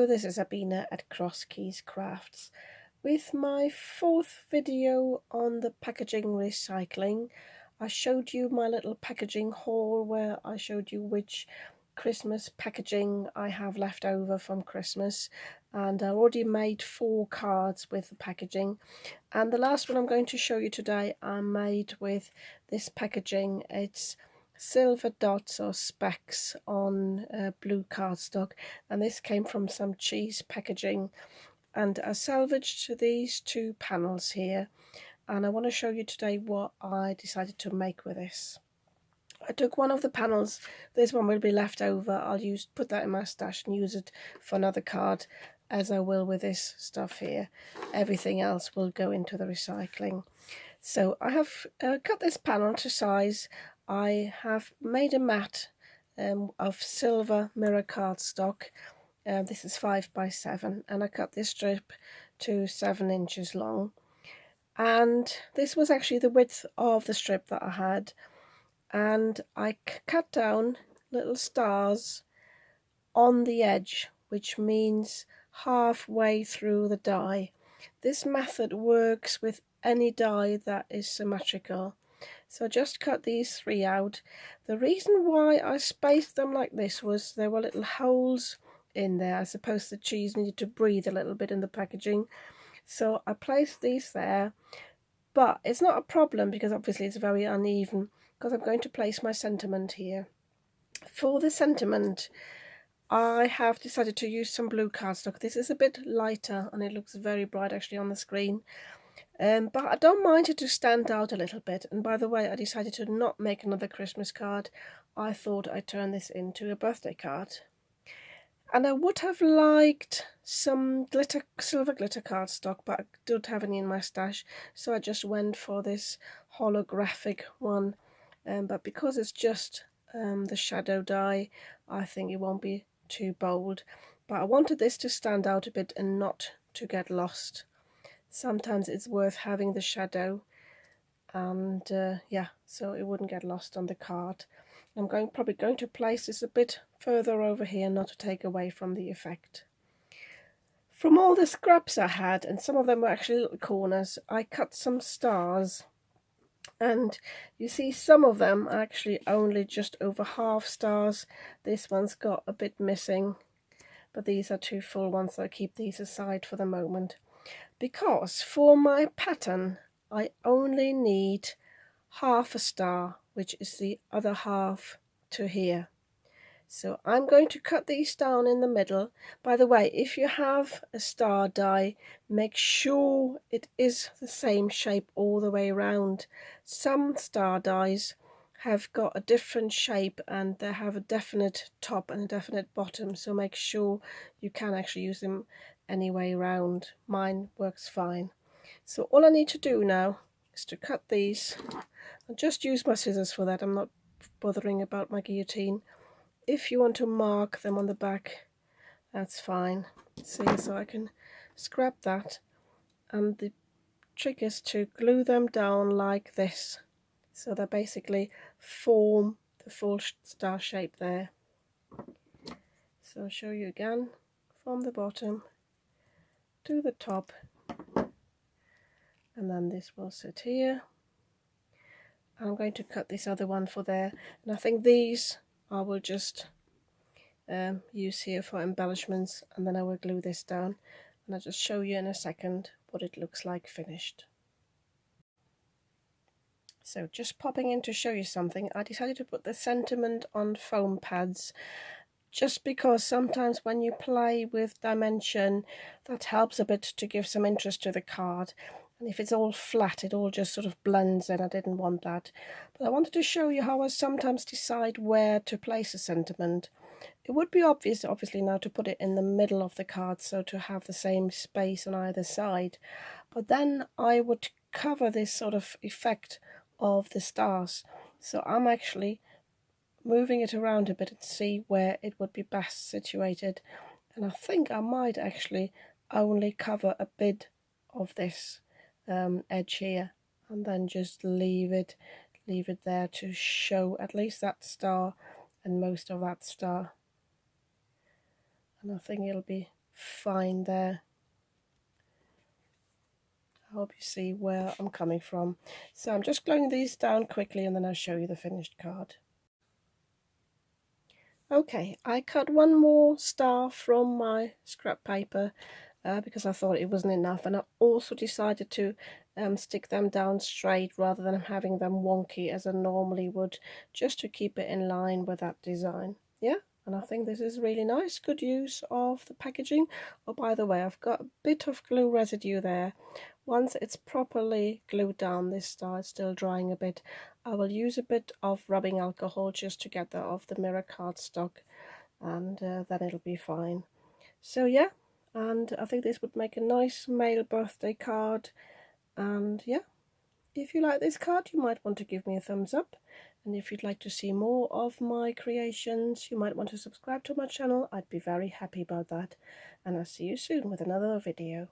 Hello, this is Abina at Cross Keys Crafts with my fourth video on the packaging recycling. I showed you my little packaging haul where I showed you which Christmas packaging I have left over from Christmas, and I already made 4 cards with the packaging, and the last one I'm going to show you today I made with this packaging. It's silver dots or specks on blue cardstock, and this came from some cheese packaging, and I salvaged these 2 panels here, and I want to show you today what I decided to make with this. I took one of the panels, this one will be left over, I'll put that in my stash and use it for another card, as I will with this stuff here. Everything else will go into the recycling. So I have cut this panel to size. I have made a mat of silver mirror cardstock. This is 5 by 7, and I cut this strip to 7 inches long. And this was actually the width of the strip that I had. And I cut down little stars on the edge, which means halfway through the die. This method works with any die that is symmetrical. So just cut these 3 out. The reason why I spaced them like this was there were little holes in there. I suppose the cheese needed to breathe a little bit in the packaging. So I placed these there, but it's not a problem because obviously it's very uneven, because I'm going to place my sentiment here. For the sentiment, I have decided to use some blue cardstock. This is a bit lighter and it looks very bright actually on the screen. But I don't mind it to stand out a little bit. And by the way, I decided to not make another Christmas card. I thought I'd turn this into a birthday card. And I would have liked some silver glitter cardstock, but I don't have any in my stash, so I just went for this holographic one. But because it's just the shadow die, I think it won't be too bold. But I wanted this to stand out a bit and not to get lost. Sometimes it's worth having the shadow, and yeah, so it wouldn't get lost on the card. I'm probably going to place this a bit further over here, not to take away from the effect. From all the scraps I had, and some of them were actually little corners, I cut some stars. And you see some of them are actually only just over half stars. This one's got a bit missing, but these are 2 full ones, so I keep these aside for the moment. Because for my pattern I only need half a star, which is the other half to here. So I'm going to cut these down in the middle. By the way, if you have a star die, make sure it is the same shape all the way around. Some star dies have got a different shape and they have a definite top and a definite bottom, so make sure you can actually use them any way around. Mine works fine. So all I need to do now is to cut these. I'll just use my scissors for that. I'm not bothering about my guillotine. If you want to mark them on the back, that's fine. See, so I can scrap that, and the trick is to glue them down like this, so they basically form the full star shape there. So I'll show you again, from the bottom to the top, and then this will sit here. I'm going to cut this other one for there, and I think these I will just use here for embellishments, and then I will glue this down, and I'll just show you in a second what it looks like finished. So just popping in to show you something, I decided to put the sentiment on foam pads, just because sometimes when you play with dimension, that helps a bit to give some interest to the card. And if it's all flat, it all just sort of blends in. I didn't want that. But I wanted to show you how I sometimes decide where to place a sentiment. It would be obvious, obviously, now to put it in the middle of the card, so to have the same space on either side. But then I would cover this sort of effect of the stars. So I'm actually moving it around a bit and see where it would be best situated. And I think I might actually only cover a bit of this edge here, and then just leave it there to show at least that star and most of that star. And I think it'll be fine there. I hope you see where I'm coming from. So I'm just gluing these down quickly and then I'll show you the finished card. Okay, I cut one more star from my scrap paper because I thought it wasn't enough, and I also decided to stick them down straight rather than having them wonky as I normally would, just to keep it in line with that design. Yeah, and I think this is really nice, good use of the packaging. Oh, by the way, I've got a bit of glue residue there. Once it's properly glued down, this star is still drying a bit, I will use a bit of rubbing alcohol just to get that off the mirror cardstock, and then it'll be fine. So yeah, and I think this would make a nice male birthday card. And yeah, if you like this card, you might want to give me a thumbs up, and if you'd like to see more of my creations, you might want to subscribe to my channel. I'd be very happy about that, and I'll see you soon with another video.